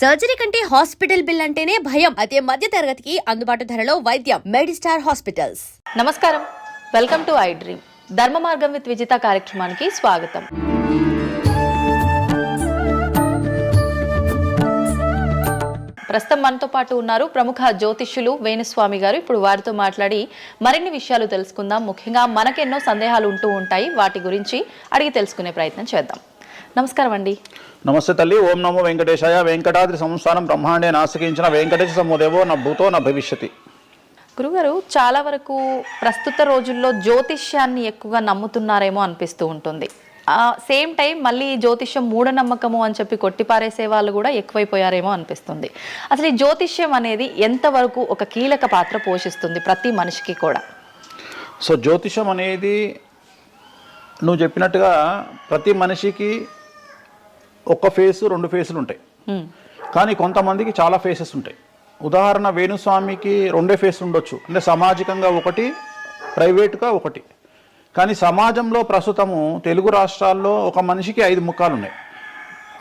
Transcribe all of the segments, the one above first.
Surgery కంటే hospital bill అంటేనే భయం. అదే మధ్య తరగతికి అందుబాటు ధరలో వైద్యం. Medistar hospitals. నమస్కారం, వెల్కమ్ టు ఐ డ్రీమ్. ధర్మ మార్గం విత్ విజిత కార్యక్రమానికి స్వాగతం. ప్రస్తుతం మనతో పాటు ఉన్నారు ప్రముఖ జ్యోతిష్యులు వేణుస్వామి గారు. ఇప్పుడు వారితో మాట్లాడి మరిన్ని విషయాలు తెలుసుకుందాం. ముఖ్యంగా మనకెన్నో సందేహాలు ఉంటూ ఉంటాయి, వాటి గురించి అడిగి తెలుసుకునే ప్రయత్నం చేద్దాం. నమస్కారం అండి. నమస్తే తల్లి. ఓం నమో వెంకటేశాయ. వెంకటాద్రి సంస్థానం బ్రహ్మాండే నాసికించిన వెంకటేశ సమోదేవో నా భూతో నా భవిష్యతి. గురుగారు, చాలా వరకు ప్రస్తుత రోజుల్లో జ్యోతిష్యాన్ని ఎక్కువగా నమ్ముతున్నారేమో అనిపిస్తూ ఉంటుంది. సేమ్ టైం మళ్ళీ జ్యోతిష్యం మూఢనమ్మకము అని చెప్పి కొట్టిపారేసే వాళ్ళు కూడా ఎక్కువైపోయారేమో అనిపిస్తుంది. అసలు ఈ జ్యోతిష్యం అనేది ఎంతవరకు ఒక కీలక పాత్ర పోషిస్తుంది ప్రతి మనిషికి కూడా? సో జ్యోతిషం అనేది నువ్వు చెప్పినట్టుగా ప్రతి మనిషికి ఒక ఫేసు, రెండు ఫేసులు ఉంటాయి. కానీ కొంతమందికి చాలా ఫేసెస్ ఉంటాయి. ఉదాహరణ, వేణుస్వామికి రెండే ఫేస్ ఉండొచ్చు. అంటే సామాజికంగా ఒకటి, ప్రైవేట్గా ఒకటి. కానీ సమాజంలో ప్రస్తుతము తెలుగు రాష్ట్రాల్లో ఒక మనిషికి 5 ముఖాలు ఉన్నాయి.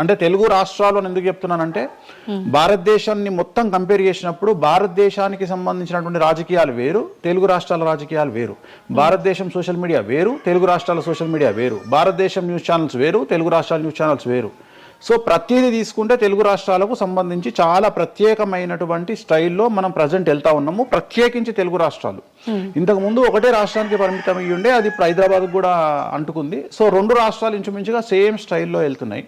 అంటే తెలుగు రాష్ట్రాలు అని ఎందుకు చెప్తున్నానంటే, భారతదేశాన్ని మొత్తం కంపేర్ చేసినప్పుడు భారతదేశానికి సంబంధించినటువంటి రాజకీయాలు వేరు, తెలుగు రాష్ట్రాల రాజకీయాలు వేరు. భారతదేశం సోషల్ మీడియా వేరు, తెలుగు రాష్ట్రాల సోషల్ మీడియా వేరు. భారతదేశం న్యూస్ ఛానల్స్ వేరు, తెలుగు రాష్ట్రాల న్యూస్ ఛానల్స్ వేరు. సో ప్రతిదీ తీసుకుంటే తెలుగు రాష్ట్రాలకు సంబంధించి చాలా ప్రత్యేకమైనటువంటి స్టైల్లో మనం ప్రజెంట్ వెళ్తా ఉన్నాము. ప్రత్యేకించి తెలుగు రాష్ట్రాలు ఇంతకు ముందు ఒకటే రాష్ట్రానికి పరిమితం అయ్యి ఉండే, అది ఇప్పుడు హైదరాబాద్ కూడా అంటుకుంది. సో 2 రాష్ట్రాలు ఇంచుమించుగా సేమ్ స్టైల్లో వెళ్తున్నాయి.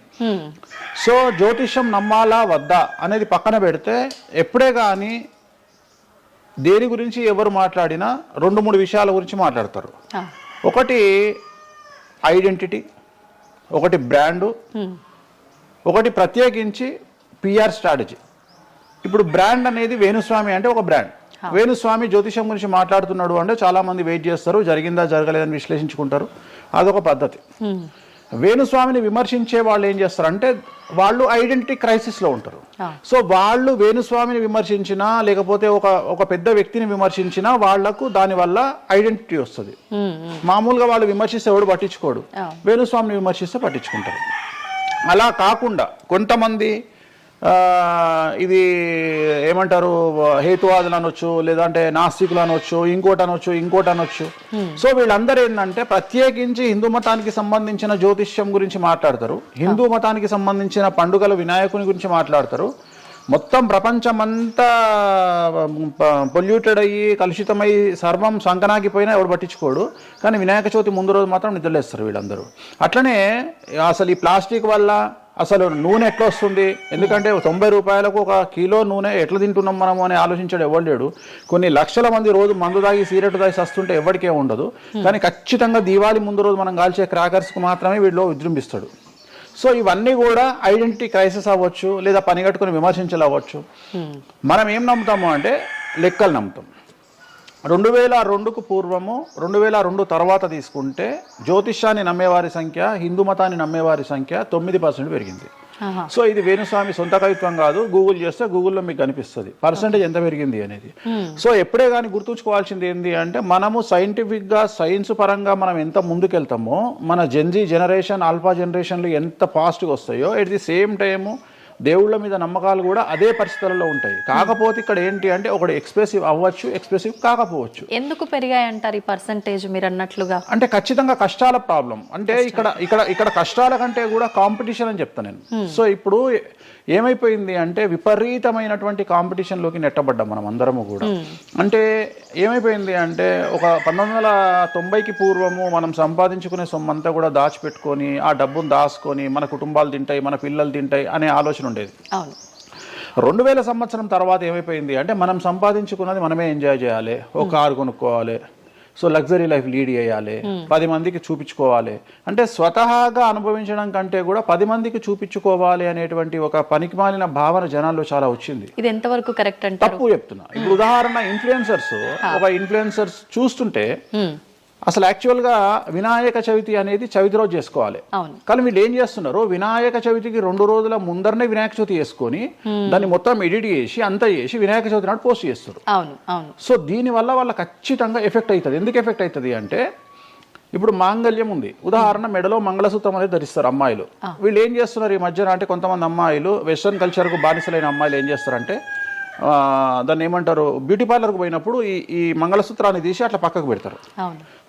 సో జ్యోతిష్యం నమ్మాలా వద్దా అనేది పక్కన పెడితే, ఎప్పుడే కానీ దేని గురించి ఎవరు మాట్లాడినా 2-3 విషయాల గురించి మాట్లాడతారు. ఒకటి ఐడెంటిటీ, ఒకటి బ్రాండు, ఒకటి ప్రత్యేకించి పిఆర్ స్ట్రాటజీ. ఇప్పుడు బ్రాండ్ అనేది వేణుస్వామి అంటే ఒక బ్రాండ్. వేణుస్వామి జ్యోతిషం గురించి మాట్లాడుతున్నాడు అంటే చాలా మంది వెయిట్ చేస్తారు, జరిగిందా జరగలేదని విశ్లేషించుకుంటారు. అదొక పద్ధతి. వేణుస్వామిని విమర్శించే వాళ్ళు ఏం చేస్తారంటే, వాళ్ళు ఐడెంటిటీ క్రైసిస్లో ఉంటారు. సో వాళ్ళు వేణుస్వామిని విమర్శించినా, లేకపోతే ఒక పెద్ద వ్యక్తిని విమర్శించినా వాళ్లకు దానివల్ల ఐడెంటిటీ వస్తుంది. మామూలుగా వాళ్ళు విమర్శిస్తే ఎవడు పట్టించుకోడు, వేణుస్వామిని విమర్శిస్తే పట్టించుకుంటారు. అలా కాకుండా కొంతమంది ఇది ఏమంటారు, హేతువాదులు అనొచ్చు, లేదంటే నాస్తికులు అనొచ్చు, ఇంకోటి అనొచ్చు. సో వీళ్ళందరూ ఏంటంటే ప్రత్యేకించి హిందూ మతానికి సంబంధించిన జ్యోతిష్యం గురించి మాట్లాడతారు, హిందూ మతానికి సంబంధించిన పండుగల వినాయకుని గురించి మాట్లాడతారు. మొత్తం ప్రపంచమంతా పొల్యూటెడ్ అయ్యి కలుషితమై సర్వం సంకనాగిపోయినా ఎవడు పట్టించుకోడు. కానీ వినాయక చవితి ముందు రోజు మాత్రం నిద్రలేస్తారు వీళ్ళందరూ. అట్లనే అసలు ఈ ప్లాస్టిక్ వల్ల అసలు నూనె ఎట్లా వస్తుంది? ఎందుకంటే 90 రూపాయలకు 1 కిలో నూనె ఎట్లా తింటున్నాం మనము అని ఆలోచించాడు ఎవరు లేడు. కొన్ని లక్షల మంది రోజు మందు తాగి సిగరెట్ తాగి వస్తుంటే ఎవరికే ఉండదు. కానీ ఖచ్చితంగా దీవాళి ముందు రోజు మనం కాల్చే క్రాకర్స్కు మాత్రమే వీడిలో విజృంభిస్తాడు. సో ఇవన్నీ కూడా ఐడెంటిటీ క్రైసిస్ అవ్వచ్చు, లేదా పనిగట్టుకుని విమర్శించాలి అవ్వచ్చు. మనం ఏం నమ్ముతాము అంటే లెక్కలు నమ్ముతాం. 2002కు పూర్వము, 2002 తర్వాత తీసుకుంటే జ్యోతిష్యాన్ని నమ్మేవారి సంఖ్య, హిందూ మతాన్ని నమ్మేవారి సంఖ్య 9% పెరిగింది. సో ఇది వేణుస్వామి సొంత కవిత్వం కాదు. గూగుల్ చేస్తే గూగుల్లో మీకు కనిపిస్తుంది పర్సెంటేజ్ ఎంత పెరిగింది అనేది. సో ఎప్పుడే కానీ గుర్తుంచుకోవాల్సింది ఏంటి అంటే, మనము సైంటిఫిక్గా సైన్స్ పరంగా మనం ఎంత ముందుకెళ్తామో, మన జెన్జీ జనరేషన్, ఆల్ఫా జనరేషన్లు ఎంత ఫాస్ట్గా వస్తాయో, ఎట్ ది సేమ్ టైము దేవుళ్ళ మీద నమ్మకాలు కూడా అదే పరిస్థితులలో ఉంటాయి. కాకపోతే ఇక్కడ ఏంటి అంటే, ఒకటి ఎక్స్ప్రెసివ్ అవ్వచ్చు, ఎక్స్ప్రెసివ్ కాకపోవచ్చు. ఎందుకు పెరిగాయి అంటారు ఈ పర్సంటేజ్ మీరు అన్నట్లుగా? అంటే ఖచ్చితంగా కష్టాల ప్రాబ్లం. అంటే ఇక్కడ కష్టాల కంటే కూడా కాంపిటీషన్ అని చెప్తాను నేను. సో ఇప్పుడు ఏమైపోయింది అంటే, విపరీతమైనటువంటి కాంపిటీషన్లోకి నెట్టబడ్డాం మనం అందరము కూడా. అంటే ఏమైపోయింది అంటే, ఒక 1990కి పూర్వము మనం సంపాదించుకునే సొమ్మంతా కూడా దాచిపెట్టుకొని, ఆ డబ్బును దాచుకొని మన కుటుంబాలు తింటాయి, మన పిల్లలు తింటాయి అనే ఆలోచన ఉండేది. 2000 సంవత్సరం తర్వాత ఏమైపోయింది అంటే, మనం సంపాదించుకున్నది మనమే ఎంజాయ్ చేయాలి, ఒక కారు కొనుక్కోవాలి, సో లగ్జరీ లైఫ్ లీడ్ చేయాలి, 10 మందికి చూపించుకోవాలి. అంటే స్వతహాగా అనుభవించడం కంటే కూడా 10 మందికి చూపించుకోవాలి అనేటువంటి ఒక పనికిమాలిన భావన జనాల్లో చాలా వచ్చింది. ఇది ఎంతవరకు కరెక్ట్ అంటే? తప్పు చెప్తున్నా. ఇప్పుడు ఉదాహరణ, ఇన్ఫ్లుయెన్సర్స్ చూస్తుంటే అసలు యాక్చువల్గా వినాయక చవితి అనేది చవితి రోజు చేసుకోవాలి. కానీ వీళ్ళు ఏం చేస్తున్నారు, వినాయక చవితికి 2 రోజుల ముందరనే వినాయక చవితి చేసుకొని దాన్ని మొత్తం ఎడిట్ చేసి అంతా చేసి వినాయక చవితి నాడు పోస్ట్ చేస్తారు. సో దీనివల్ల వాళ్ళ ఖచ్చితంగా ఎఫెక్ట్ అవుతుంది. ఎందుకు ఎఫెక్ట్ అవుతుంది అంటే, ఇప్పుడు మాంగళ్యం ఉంది, ఉదాహరణ మెడలో మంగళసూత్రం అనేది ధరిస్తారు అమ్మాయిలు. వీళ్ళు ఏం చేస్తున్నారు ఈ మధ్యన అంటే కొంతమంది అమ్మాయిలు వెస్ట్రన్ కల్చర్కు బానిసలైన అమ్మాయిలు ఏం చేస్తారంటే దాన్ని ఏమంటారు, బ్యూటీ పార్లర్కి పోయినప్పుడు ఈ మంగళసూత్రాన్ని తీసి అట్లా పక్కకు పెడతారు.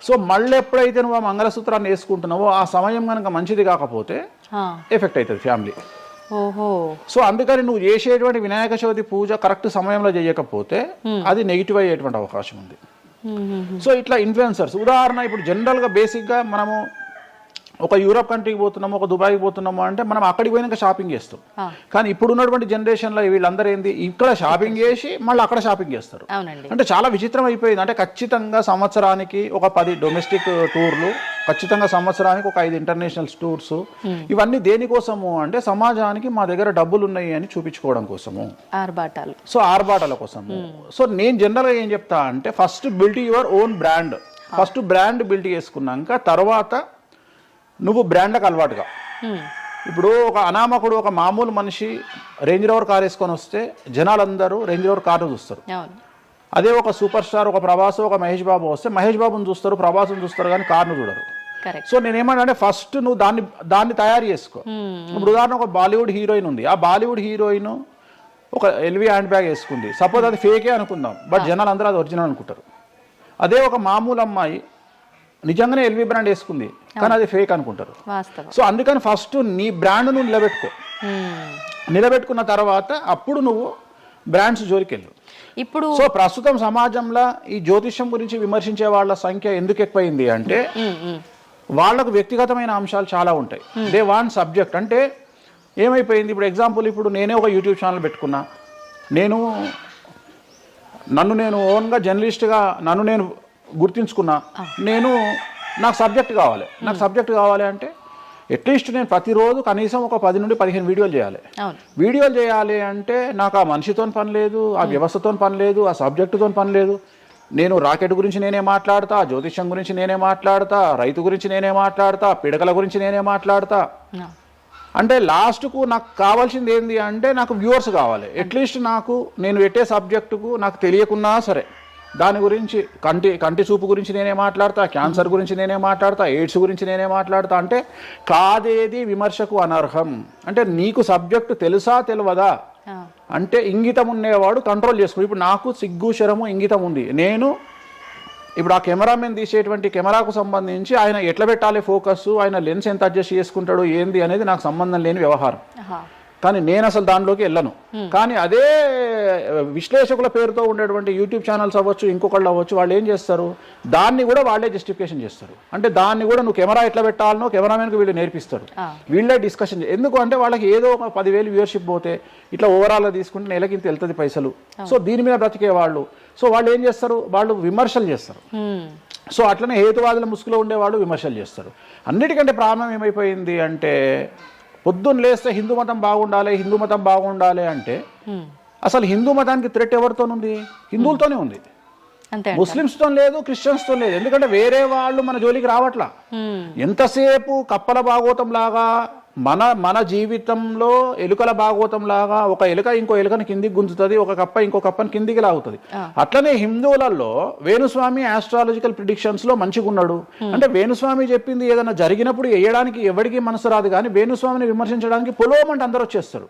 సో మళ్ళీ ఎప్పుడైతే నువ్వు ఆ మంగళసూత్రాన్ని వేసుకుంటున్నావో ఆ సమయం కనుక మంచిది కాకపోతే ఎఫెక్ట్ అవుతుంది ఫ్యామిలీ. సో అందుకని నువ్వు చేసేటువంటి వినాయక చవితి పూజ కరెక్ట్ సమయంలో చేయకపోతే అది నెగిటివ్ అయ్యేటువంటి అవకాశం ఉంది. సో ఇట్లా ఇన్ఫ్లుయెన్సర్స్, ఉదాహరణ ఇప్పుడు జనరల్గా బేసిక్గా మనము ఒక యూరోప్ కంట్రీకి పోతున్నాము, ఒక దుబాయ్కి పోతున్నాము అంటే మనం అక్కడికి పోయినాక షాపింగ్ చేస్తాం. కానీ ఇప్పుడు ఉన్నటువంటి జనరేషన్లో వీళ్ళందరూ ఏంది, ఇక్కడ షాపింగ్ చేసి మళ్ళీ అక్కడ షాపింగ్ చేస్తారు. అంటే చాలా విచిత్రం అయిపోయింది. అంటే ఖచ్చితంగా సంవత్సరానికి ఒక 10 డొమెస్టిక్ టూర్లు, ఖచ్చితంగా సంవత్సరానికి ఒక 5 ఇంటర్నేషనల్ టూర్స్. ఇవన్నీ దేనికోసము అంటే సమాజానికి మా దగ్గర డబ్బులు ఉన్నాయి అని చూపించుకోవడం కోసము, ఆర్భాటాలు. సో ఆర్భాటాల కోసము. సో నేను జనరల్గా ఏం చెప్తా అంటే first build your own brand. First brand build చేసుకున్నాక తర్వాత నువ్వు బ్రాండ్లకు అలవాటుగా. ఇప్పుడు ఒక అనామకుడు, ఒక మామూలు మనిషి రేంజ్ రోవర్ కార్ వేసుకొని వస్తే జనాలందరూ రేంజ్ రోవర్ కార్ను చూస్తారు. అదే ఒక సూపర్ స్టార్, ఒక ప్రభాస్, ఒక మహేష్ బాబు వస్తే మహేష్ బాబుని చూస్తారు, ప్రభాస్ని చూస్తారు, కానీ కార్ను చూడరు. సో నేనేమంటే ఫస్ట్ నువ్వు దాన్ని తయారు చేసుకో. ఇప్పుడు ఉదాహరణ ఒక బాలీవుడ్ హీరోయిన్ ఉంది, ఆ బాలీవుడ్ హీరోయిన్ ఒక ఎల్వి హ్యాండ్ బ్యాగ్ వేసుకుంది, సపోజ్ అది ఫేకే అనుకుందాం, బట్ జనాలు అందరూ అది ఒరిజినల్ అనుకుంటారు. అదే ఒక మామూలు అమ్మాయి నిజంగానే ఎల్వి బ్రాండ్ వేసుకుంది, కానీ అది ఫేక్ అనుకుంటారు. సో అందుకని ఫస్ట్ నీ బ్రాండ్ నువ్వు నిలబెట్టుకున్న తర్వాత అప్పుడు నువ్వు బ్రాండ్స్ జోలికి వెళ్ళు. ఇప్పుడు సో ప్రస్తుతం సమాజంలో ఈ జ్యోతిష్యం గురించి విమర్శించే వాళ్ళ సంఖ్య ఎందుకు ఎక్కువైంది అంటే వాళ్ళకు వ్యక్తిగతమైన అంశాలు చాలా ఉంటాయి. They want subject. అంటే ఏమైపోయింది, ఇప్పుడు ఎగ్జాంపుల్, ఇప్పుడు నేనే ఒక యూట్యూబ్ ఛానల్ పెట్టుకున్నా, నన్ను నేను ఓన్గా జర్నలిస్ట్గా నన్ను నేను గుర్తించుకున్నా, నాకు సబ్జెక్ట్ కావాలి అంటే అట్లీస్ట్ నేను ప్రతిరోజు కనీసం ఒక 10 నుండి 15 వీడియోలు చేయాలి అంటే నాకు ఆ మనిషితో పని లేదు, ఆ వ్యవస్థతో పని లేదు, ఆ సబ్జెక్టుతో పని లేదు. నేను రాకెట్ గురించి నేనే మాట్లాడతా, జ్యోతిష్యం గురించి నేనే మాట్లాడతా, రైతు గురించి నేనే మాట్లాడతా, పిడకల గురించి నేనే మాట్లాడతా. అంటే లాస్ట్కు నాకు కావాల్సింది ఏంది అంటే నాకు వ్యూవర్స్ కావాలి. అట్లీస్ట్ నేను పెట్టే సబ్జెక్టుకు నాకు తెలియకున్నా సరే దాని గురించి కంటి చూపు గురించి నేనే మాట్లాడతా, క్యాన్సర్ గురించి నేనే మాట్లాడతా, ఎయిడ్స్ గురించి నేనే మాట్లాడతా. అంటే కాదేది విమర్శకు అనర్హం. అంటే నీకు సబ్జెక్టు తెలుసా తెలియదా అంటే ఇంగితం ఉండేవాడు కంట్రోల్ చేసుకో. ఇప్పుడు నాకు సిగ్గు శరము ఇంగితం ఉంది. నేను ఇప్పుడు ఆ కెమెరామెన్ తీసేటువంటి కెమెరాకు సంబంధించి ఆయన ఎట్లా పెట్టాలి ఫోకస్, ఆయన లెన్స్ ఎంత అడ్జస్ట్ చేసుకుంటాడు ఏంది అనేది నాకు సంబంధం లేని వ్యవహారం. కానీ నేను అసలు దానిలోకి వెళ్ళను. కానీ అదే విశ్లేషకుల పేరుతో ఉండేటువంటి యూట్యూబ్ ఛానల్స్ అవ్వచ్చు, ఇంకొకళ్ళు అవ్వచ్చు, వాళ్ళు ఏం చేస్తారు, దాన్ని కూడా వాళ్ళే జస్టిఫికేషన్ చేస్తారు. అంటే దాన్ని కూడా నువ్వు కెమెరా ఎట్లా పెట్టాలనో కెమెరామెన్కి వీళ్ళు నేర్పిస్తారు, వీళ్ళే డిస్కషన్. ఎందుకు అంటే వాళ్ళకి ఏదో ఒక 10,000 వ్యూవర్షిప్ పోతే ఇట్లా ఓవరాల్గా తీసుకుంటే నెలకి ఇంత వెళ్తుంది పైసలు. సో దీని మీద బ్రతికే వాళ్ళు, సో వాళ్ళు ఏం చేస్తారు, వాళ్ళు విమర్శలు చేస్తారు. సో అట్లనే హేతువాదుల ముసుగులో ఉండేవాళ్ళు విమర్శలు చేస్తారు. అన్నిటికంటే ప్రాబ్లం ఏమైపోయింది అంటే పొద్దున్న లేస్తే హిందూ మతం బాగుండాలి అంటే అసలు హిందూ మతానికి థ్రెట్ ఎవరితోనుంది? హిందువులతోనే ఉంది, ముస్లిమ్స్తో లేదు, క్రిస్టియన్స్తో లేదు. ఎందుకంటే వేరే వాళ్ళు మన జోలికి రావట్లా. ఎంతసేపు కప్పల భాగవతం లాగా మన జీవితంలో ఎలుకల భాగవతం లాగా ఒక ఎలుక ఇంకో ఎలుకని కిందికి గుంజుతుంది, ఒక కప్ప ఇంకో కప్పని కిందికి లాగుతుంది. అట్లనే హిందువులలో వేణుస్వామి ఆస్ట్రాలజికల్ ప్రిడిక్షన్స్ లో మంచిగా ఉన్నాడు అంటే వేణుస్వామి చెప్పింది ఏదైనా జరిగినప్పుడు వేయడానికి ఎవరికి మనసు రాదు, కానీ వేణుస్వామిని విమర్శించడానికి పొలోమంటే అందరూ వచ్చేస్తారు.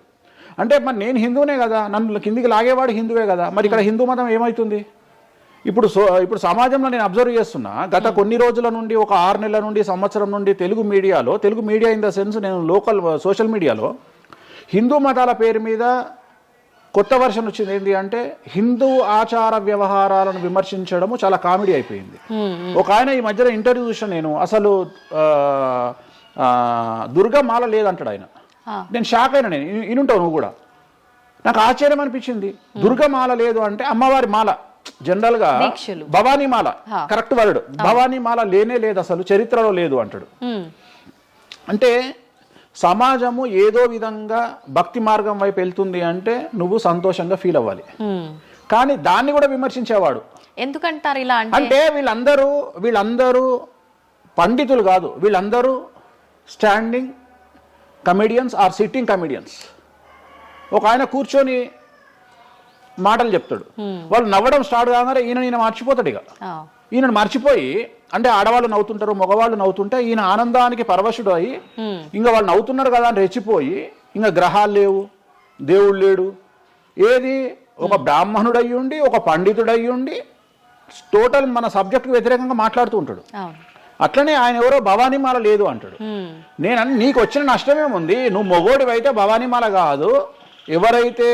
అంటే మరి నేను హిందువునే కదా, నన్ను కిందికి లాగేవాడు హిందువే కదా, మరి ఇక్కడ హిందూ మతం ఏమవుతుంది? ఇప్పుడు సమాజంలో నేను అబ్జర్వ్ చేస్తున్నా, గత కొన్ని రోజుల నుండి, ఒక 6 నెలల నుండి, సంవత్సరం నుండి Telugu media in the sense నేను లోకల్ సోషల్ మీడియాలో హిందూ మతాల పేరు మీద కొత్త వర్షన్ వచ్చింది. ఏంటి అంటే హిందూ ఆచార వ్యవహారాలను విమర్శించడము చాలా కామెడీ అయిపోయింది. ఒక ఆయన ఈ మధ్యలో ఇంటర్వ్యూ చూసిన నేను, అసలు దుర్గమాల లేదంటాడు ఆయన. నేను షాక్ అయినా, నేను ఇనుంటావు నువ్వు కూడా. నాకు ఆశ్చర్యం అనిపించింది. దుర్గమాల లేదు అంటే అమ్మవారి మాల, జనరల్ గా భవానీ మాల కరెక్ట్ వర్డ్, భవానీ మాల లేనే లేదు, అసలు చరిత్రలో లేదు అంటాడు. అంటే సమాజము ఏదో విధంగా భక్తి మార్గం వైపు వెళ్తుంది అంటే నువ్వు సంతోషంగా ఫీల్ అవ్వాలి. కానీ దాన్ని కూడా విమర్శించేవాడు ఎందుకంటారు ఇలా అంటే వీళ్ళందరూ పండితులు కాదు, వీళ్ళందరూ standing comedians or sitting comedians. ఒక ఆయన కూర్చొని మాటలు చెప్తాడు, వాళ్ళు నవ్వడం స్టార్ట్ కాగానే ఈయన మర్చిపోతాడు. ఇక ఈయనను మర్చిపోయి, అంటే ఆడవాళ్ళు నవ్వుతుంటారు, మగవాళ్ళు నవ్వుతుంటే ఈయన ఆనందానికి పరవశుడు అయ్యి ఇంకా వాళ్ళు నవ్వుతున్నారు కదా అని రెచ్చిపోయి, ఇంకా గ్రహాలు లేవు, దేవుడు లేడు, ఏది ఒక బ్రాహ్మణుడు అయ్యుండి ఒక పండితుడు అయ్యుండి టోటల్ మన సబ్జెక్టుకు వ్యతిరేకంగా మాట్లాడుతూ ఉంటాడు. అట్లనే ఆయన ఎవరో భవానీమాల లేదు అంటాడు. నీకు వచ్చిన నష్టమేముంది, నువ్వు మొగోడివి అయితే భవానీమాల కాదు, ఎవరైతే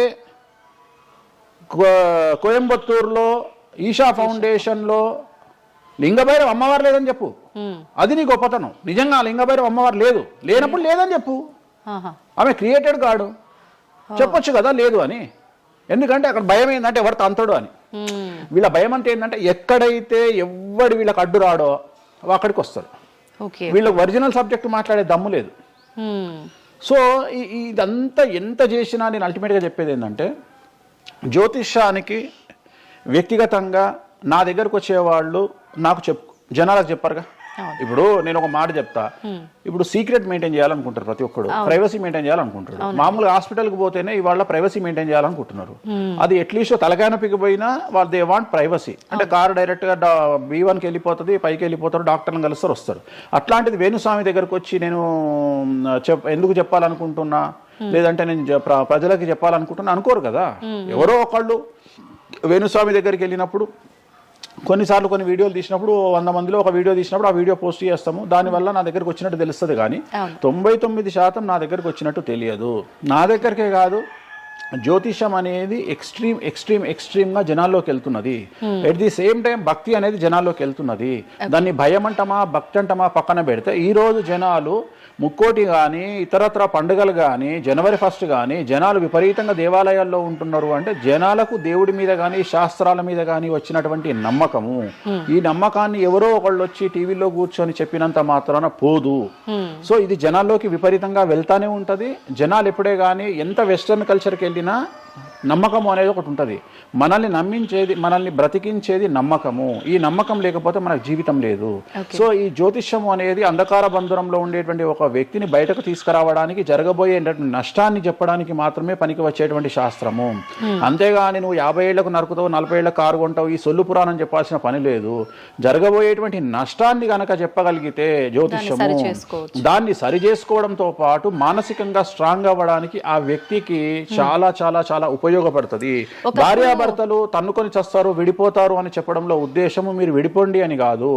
కోయంబత్తూరులో ఈషా ఫౌండేషన్లో లింగభైరవ అమ్మవారు లేదని చెప్పు, అది నీ గొప్పతనం. నిజంగా లింగభైరవ అమ్మవారు లేనప్పుడు లేదని చెప్పు, ఆమె క్రియేటెడ్ కాడు, చెప్పొచ్చు కదా లేదు అని. ఎందుకంటే అక్కడ భయం ఏంటంటే ఎవరు తంతడు అని. వీళ్ళ భయం అంటే ఏంటంటే ఎక్కడైతే ఎవడు వీళ్ళకి అడ్డు రాడో అక్కడికి వస్తారు. వీళ్ళకి ఒరిజినల్ సబ్జెక్ట్ మాట్లాడే దమ్ము లేదు. సో ఇదంతా ఎంత చేసినా నేను అల్టిమేట్గా చెప్పేది ఏంటంటే, జ్యోతిష్యానికి వ్యక్తిగతంగా నా దగ్గరకు వచ్చేవాళ్ళు నాకు జనాలకు చెప్పారుగా. ఇప్పుడు నేను ఒక మాట చెప్తా, ఇప్పుడు సీక్రెట్ మెయింటైన్ చేయాలనుకుంటారు ప్రతి ఒక్కరు, ప్రైవసీ మెయింటైన్ చేయాలనుకుంటారు. మామూలుగా హాస్పిటల్కి పోతేనే ఇవాళ ప్రైవసీ మెయింటైన్ చేయాలనుకుంటున్నారు. అది అట్లీస్ట్ తలకాయనొప్పికి పోయినా వాళ్ళు దే వాంట్ ప్రైవసీ. అంటే కారు డైరెక్ట్గా B1కి వెళ్ళిపోతుంది, పైకి వెళ్ళిపోతారు, డాక్టర్ని కలుస్తారు, వస్తారు. అట్లాంటిది వేణుస్వామి దగ్గరకు వచ్చి నేను ఎందుకు చెప్పాలనుకుంటున్నా, లేదంటే నేను ప్రజలకి చెప్పాలనుకుంటున్నా అనుకోరు కదా. ఎవరో ఒకళ్ళు వేణుస్వామి దగ్గరికి వెళ్ళినప్పుడు కొన్నిసార్లు కొన్ని వీడియోలు తీసినప్పుడు 100 మందిలో ఒక వీడియో తీసినప్పుడు ఆ వీడియో పోస్ట్ చేస్తాము, దానివల్ల నా దగ్గరకు వచ్చినట్టు తెలుస్తుంది. కానీ 99% నా దగ్గరకు వచ్చినట్టు తెలియదు. నా దగ్గరికే కాదు, జ్యోతిషం అనేది ఎక్స్ట్రీమ్గా జనాల్లోకి వెళ్తున్నది. ఎట్ ది సేమ్ టైం భక్తి అనేది జనాల్లోకి వెళ్తున్నది. దాన్ని భయం అంటమా భక్తి అంటమా పక్కన పెడితే ఈరోజు జనాలు ముక్కోటి కానీ ఇతరత్ర పండుగలు కానీ జనవరి 1 కానీ జనాలు విపరీతంగా దేవాలయాల్లో ఉంటున్నారు. అంటే జనాలకు దేవుడి మీద కానీ శాస్త్రాల మీద కానీ వచ్చినటువంటి నమ్మకము, ఈ నమ్మకాన్ని ఎవరో ఒకళ్ళు వచ్చి టీవీలో కూర్చొని చెప్పినంత మాత్రాన పోదు. సో ఇది జనాల్లోకి విపరీతంగా వెళ్తానే ఉంటుంది. జనాలు ఎప్పుడే కానీ ఎంత వెస్టర్న్ కల్చర్కి వెళ్ళినా నమ్మకము అనేది ఒకటి ఉంటుంది. మనల్ని నమ్మించేది, మనల్ని బ్రతికించేది నమ్మకము. ఈ నమ్మకం లేకపోతే మనకు జీవితం లేదు. సో ఈ జ్యోతిష్యము అనేది అంధకార బంధురంలో ఉండేటువంటి ఒక వ్యక్తిని బయటకు తీసుకురావడానికి, జరగబోయే నష్టాన్ని చెప్పడానికి మాత్రమే పనికి వచ్చేటువంటి శాస్త్రము. అంతేగాని నువ్వు 50 ఏళ్లకు నరుకుతావు, 40 ఏళ్లకు కారు కొంటావు, ఈ సొల్లు పురాణం చెప్పాల్సిన పని లేదు. జరగబోయేటువంటి నష్టాన్ని గనక చెప్పగలిగితే జ్యోతిష్యము దాన్ని సరి చేసుకోవడంతో పాటు మానసికంగా స్ట్రాంగ్ అవ్వడానికి ఆ వ్యక్తికి చాలా చాలా చాలా ఉపయోగపడుతుంది. భార్యాభర్తలు తన్నుకొని చస్తారు, విడిపోతారు అని చెప్పడంలో ఉద్దేశము మీరు విడిపోండి అని కాదు.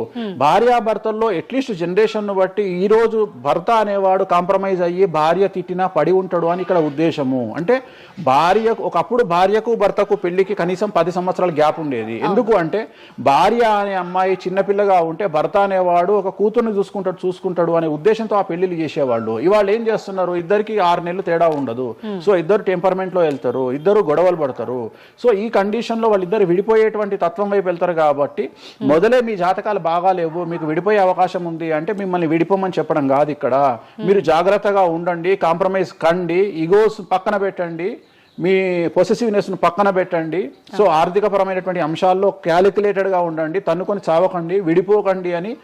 భార్యాభర్తల్లో అట్లీస్ట్ జనరేషన్ బట్టి ఈ రోజు భర్త అనేవాడు కాంప్రమైజ్ అయ్యి భార్య తిట్టినా పడి ఉంటాడు అని ఇక్కడ ఉద్దేశము. అంటే ఒకప్పుడు భార్యకు భర్తకు పెళ్లికి కనీసం 10 సంవత్సరాల గ్యాప్ ఉండేది. ఎందుకు అంటే భార్య అనే అమ్మాయి చిన్నపిల్లగా ఉంటే భర్త అనేవాడు ఒక కూతుర్ని చూసుకుంటాడు అనే ఉద్దేశంతో ఆ పెళ్లిళ్ళు చేసేవాళ్ళు. ఇవాళ ఏం చేస్తున్నారు, ఇద్దరికి 6 నెలలు తేడా ఉండదు. సో ఇద్దరు టెంపర్మెంట్ లో వెళ్తారు, ఇద్దరు గొడవలు పడతారు. సో ఈ కండిషన్ లో వాళ్ళిద్దరు విడిపోయేటువంటి తత్వం వైపు వెళ్తారు. కాబట్టి మొదలే మీ జాతకాలు బాగాలేవు, మీకు విడిపోయే అవకాశం ఉంది అంటే మిమ్మల్ని విడిపోమని చెప్పడం కాదు. ఇక్కడ మీరు జాగ్రత్తగా ఉండండి, కాంప్రమైజ్ కండి, ఈగోస్ పక్కన పెట్టండి, మీ పొసెసివ్నెస్ ను పక్కన పెట్టండి. సో ఆర్థిక పరమైనటువంటి అంశాల్లో క్యాలిక్యులేటెడ్గా ఉండండి, తన్నుకొని చావకండి, విడిపోకండి అని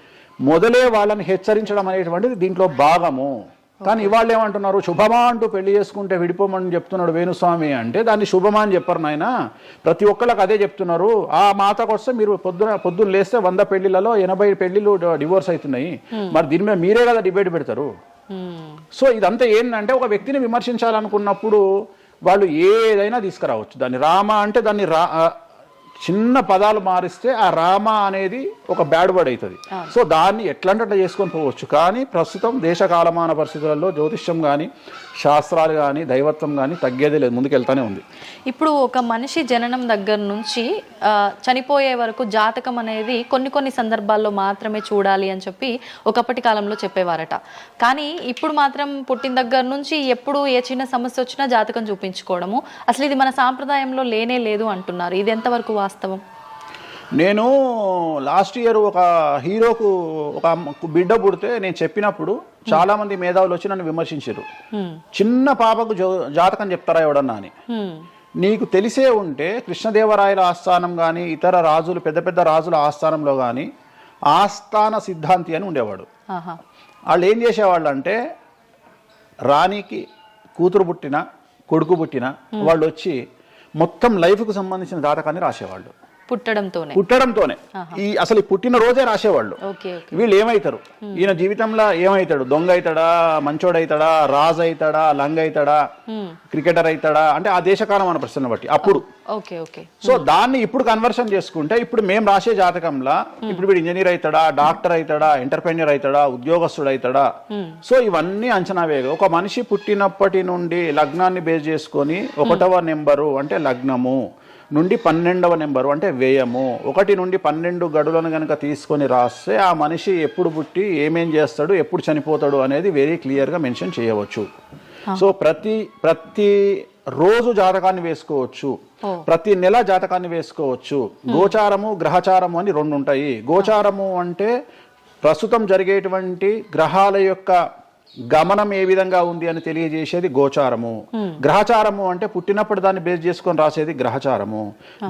మొదలే వాళ్ళని హెచ్చరించడం అనేటువంటిది దీంట్లో భాగము. కానీ ఇవాళ ఏమంటున్నారు, శుభమా అంటూ పెళ్లి చేసుకుంటే విడిపోమని చెప్తున్నాడు వేణుస్వామి అంటే దాన్ని శుభమా అని చెప్పరు నాయన. ప్రతి ఒక్కళ్ళకి అదే చెప్తున్నారు. ఆ మాతకు వస్తే మీరు పొద్దున్న లేస్తే 100 పెళ్లిలలో 80 పెళ్లిళ్ళు డివోర్స్ అవుతున్నాయి. మరి దీని మీద మీరే కదా డిబేట్ పెడతారు. సో ఇదంతా ఏంటంటే ఒక వ్యక్తిని విమర్శించాలనుకున్నప్పుడు వాళ్ళు ఏదైనా తీసుకురావచ్చు. దాన్ని రామ అంటే దాన్ని చిన్న పదాలు మారిస్తే ఆ రామ అనేది ఒక బ్యాడ్ వర్డ్ అవుతుంది. సో దాన్ని ఎట్లంటే చేసుకొని పోవచ్చు. కానీ ప్రస్తుతం దేశ కాలమాన పరిస్థితులలో జ్యోతిష్యం కానీ శాస్త్రాలు కానీ దైవత్వం కానీ తగ్గేదే లేదు, ముందుకెళ్తానే ఉంది. ఇప్పుడు ఒక మనిషి జననం దగ్గర నుంచి చనిపోయే వరకు జాతకం అనేది కొన్ని సందర్భాల్లో మాత్రమే చూడాలి అని చెప్పి ఒకప్పటి కాలంలో చెప్పేవారట. కానీ ఇప్పుడు మాత్రం పుట్టిన దగ్గర నుంచి ఎప్పుడు ఏ చిన్న సమస్య వచ్చినా జాతకం చూపించుకోవడము, అసలు ఇది మన సాంప్రదాయంలో లేనే లేదు అంటున్నారు. ఇది ఎంతవరకు వాస్తవం? నేను లాస్ట్ ఇయర్ ఒక హీరోకు ఒక బిడ్డ పుడితే నేను చెప్పినప్పుడు చాలా మంది మేధావులు వచ్చి నన్ను విమర్శించారు. చిన్న పాపకు జాతకం చెప్తారా ఎవడన్నా అని. నీకు తెలిసే ఉంటే కృష్ణదేవరాయల ఆస్థానం కానీ ఇతర రాజులు పెద్ద రాజుల ఆస్థానంలో కానీ ఆస్థాన సిద్ధాంతి అని ఉండేవాడు. వాళ్ళు ఏం చేసేవాళ్ళు అంటే రాణికి కూతురు పుట్టిన కొడుకు పుట్టిన వాళ్ళు వచ్చి మొత్తం లైఫ్కు సంబంధించిన జాతకాన్ని రాసేవాళ్ళు. పుట్టడంతోనే అసలు ఈ పుట్టిన రోజే రాసేవాళ్ళు. వీళ్ళు ఏమవుతారు, ఈయన జీవితంలో ఏమవుతాడు, దొంగ అవుతాడా, మంచోడు అవుతాడా, రాజు అవుతాడా, లంగ అవుతాడా, క్రికెటర్ అవుతాడా, అంటే ఆ దేశకాలం మన ప్రశ్న బట్టి అప్పుడు. సో దాన్ని ఇప్పుడు కన్వర్షన్ చేసుకుంటే ఇప్పుడు మేము రాసే జాతకంలో ఇప్పుడు వీడు ఇంజనీర్ అవుతాడా, డాక్టర్ అవుతాడా, ఎంటర్ప్రెన్యూర్ అవుతాడా, ఉద్యోగస్తుడు అవుతాడా. సో ఇవన్నీ అంచనా వేగ. ఒక మనిషి పుట్టినప్పటి నుండి లగ్నాన్ని బేస్ చేసుకొని 1వ నెంబరు అంటే లగ్నము నుండి 12వ నెంబరు అంటే వ్యయము, 1 నుండి 12 గడులను కనుక తీసుకొని రాస్తే ఆ మనిషి ఎప్పుడు పుట్టి ఏమేం చేస్తాడు, ఎప్పుడు చనిపోతాడు అనేది వెరీ క్లియర్గా మెన్షన్ చేయవచ్చు. సో ప్రతి రోజు జాతకాన్ని వేసుకోవచ్చు, ప్రతి నెల జాతకాన్ని వేసుకోవచ్చు. గోచారము గ్రహచారము అని 2 ఉంటాయి. గోచారము అంటే ప్రస్తుతం జరిగేటువంటి గ్రహాల యొక్క గమనం ఏ విధంగా ఉంది అని తెలియజేసేది గోచారము. గ్రహచారము అంటే పుట్టినప్పుడు దాన్ని బేస్ చేసుకొని రాసేది గ్రహచారము.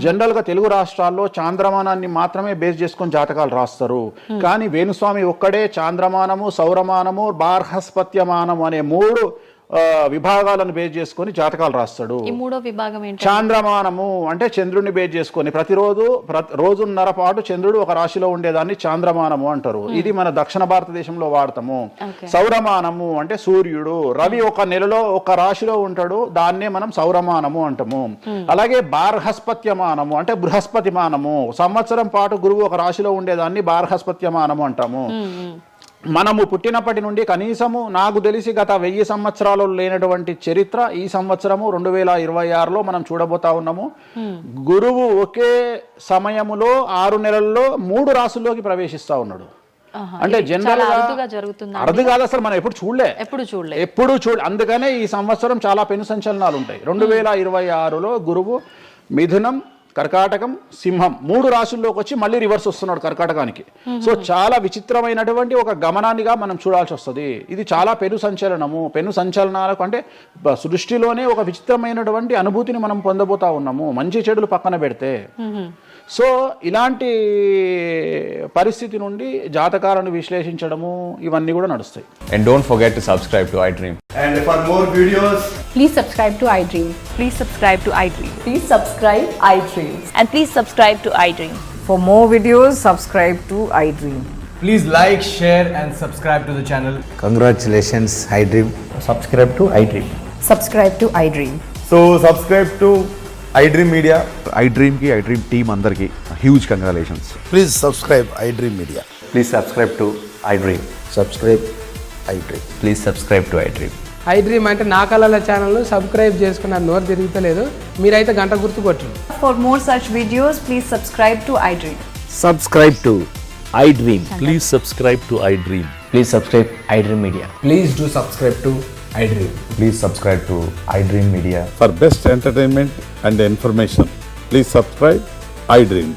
జనరల్ గా తెలుగు రాష్ట్రాల్లో చాంద్రమానాన్ని మాత్రమే బేస్ చేసుకొని జాతకాలు రాస్తారు. కానీ వేణుస్వామి ఒక్కడే చాంద్రమానము, సౌరమానము, బార్హస్పత్యమానము అనే 3 విభాగాలను బేస్ చేసుకొని జాతకాలు రాస్తాడు. చాంద్రమానము అంటే చంద్రుడిని బేస్ చేసుకొని రోజున్నర పాటు చంద్రుడు ఒక రాశిలో ఉండేదాన్ని చాంద్రమానము అంటారు. ఇది మన దక్షిణ భారతదేశంలో వాడతాము. సౌరమానము అంటే సూర్యుడు, రవి ఒక నెలలో ఒక రాశిలో ఉంటాడు, దాన్నే మనం సౌరమానము అంటాము. అలాగే బార్హస్పత్యమానము అంటే బృహస్పతిమానము, సంవత్సరం పాటు గురువు ఒక రాశిలో ఉండేదాన్ని బార్హస్పత్యమానము అంటాము. మనము పుట్టినప్పటి నుండి కనీసము నాకు తెలిసి గత 1000 సంవత్సరాలు లేనటువంటి చరిత్ర ఈ సంవత్సరము 2026లో మనం చూడబోతా ఉన్నాము. గురువు ఒకే సమయములో 6 నెలల్లో 3 రాశుల్లోకి ప్రవేశిస్తా ఉన్నాడు. అంటే జనరల్ అరుదు కాదు, అసలు మనం ఎప్పుడు చూడలే. అందుకనే ఈ సంవత్సరం చాలా పెను సంచలనాలు ఉంటాయి. 2026లో గురువు మిథునం, కర్కాటకం, సింహం 3 రాశుల్లోకి వచ్చి మళ్ళీ రివర్స్ వస్తున్నాడు కర్కాటకానికి. సో చాలా విచిత్రమైనటువంటి ఒక గమనాన్నిగా మనం చూడాల్సి వస్తుంది. ఇది చాలా పెను సంచలనాలకు అంటే సృష్టిలోనే ఒక విచిత్రమైనటువంటి అనుభూతిని మనం పొందబోతా ఉన్నాము, మంచి చెడులు పక్కన పెడితే. సో ఇలాంటి పరిస్థితి నుండి జాతకాలను విశ్లేషించడము ఇవన్నీ కూడా నడుస్తాయి. And don't forget to subscribe to iDream. And for more videos, please subscribe to iDream. Please subscribe to iDream. Please subscribe iDream. And please subscribe to iDream. For more videos, subscribe to iDream. please like, share and subscribe to the channel. Congratulations, iDream. Subscribe to iDream. Subscribe to iDream. So subscribe to iDream Media. iDream ki iDream team andarki huge congratulations. Please subscribe iDream Media. Please subscribe to iDream. Subscribe iDream. Please subscribe to iDream. iDream అంటే నా కళల channel subscribe చేసుకున్న నోరు తిరుగుతలేదు, మీరైతే గంట గుర్తు కొట్టండి. For more such videos, please subscribe to iDream. Subscribe to iDream. Please subscribe to iDream. Please subscribe iDream Media. Please do subscribe to iDream. Please subscribe to iDream Media. For best entertainment and information, please subscribe iDream.